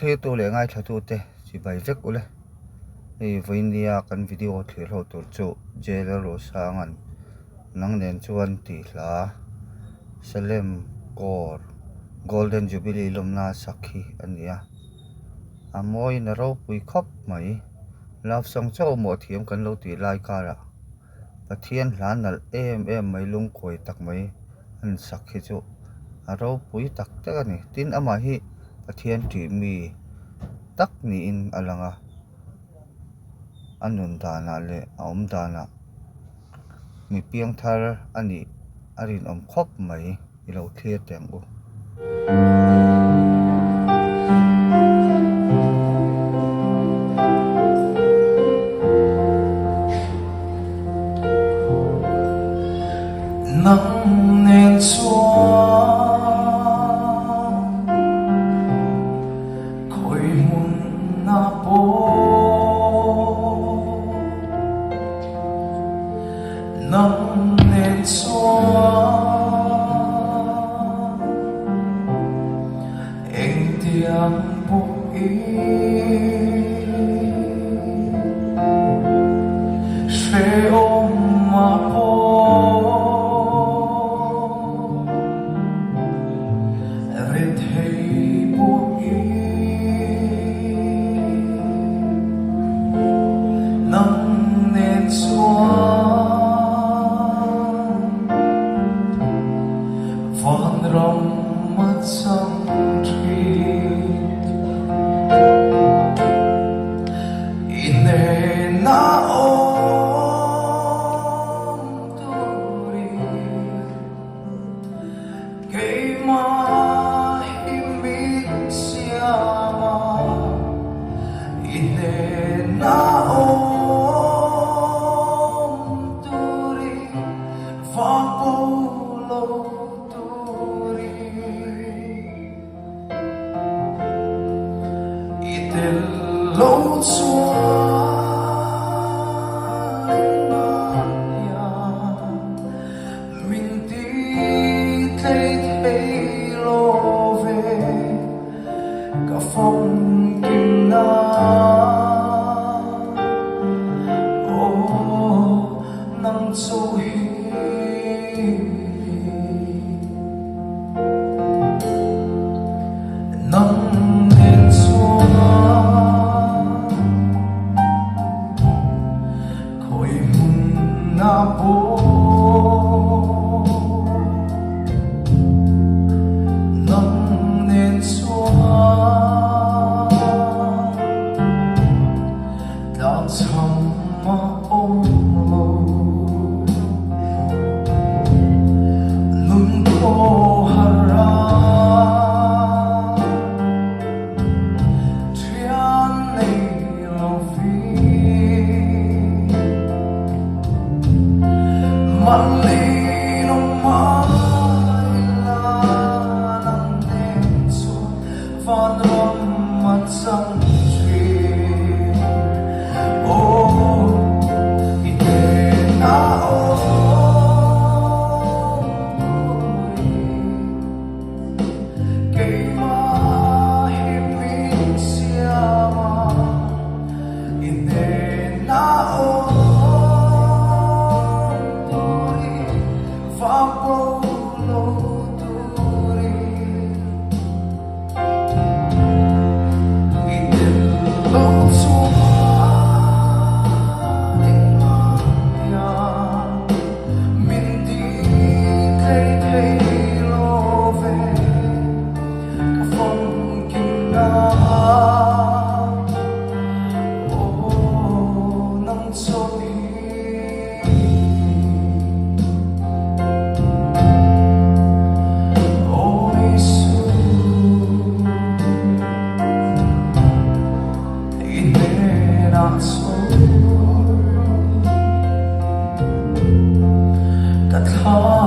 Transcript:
thế tu lệ ngay thatu te chỉ bài vek ule ei voinia kan video thlir ho tur chu jelero sangan nang nen chuan ti hla salem kor golden jubilee lomna sakhi ania amoi na ro pui khop mai love song chaw mo thiam kan lo ti lai kara pathian hlan nal em mai lung khoi tak mai an sakhi chu aro pui tak tak ani tin ama hi pathian ti mi tak ni in alanga anun dana le aum dana mi piang thar ani arin om khop mai ilo thlia teng u nắng nên xóa khối mun na po nắng nên xóa anh tiếng bốc ý sẽ ôm mà po lâu xóa mình đi thấy lô về cả phong kim na nắng trôi nắng lên xuống na po nắng nên xóa đã thầm mà ôm lâu nun ko hara trian nei lo vi man li nong mai la nang nem chu van rom mat sang chi o ite na o ke ma hi min sia ite na o the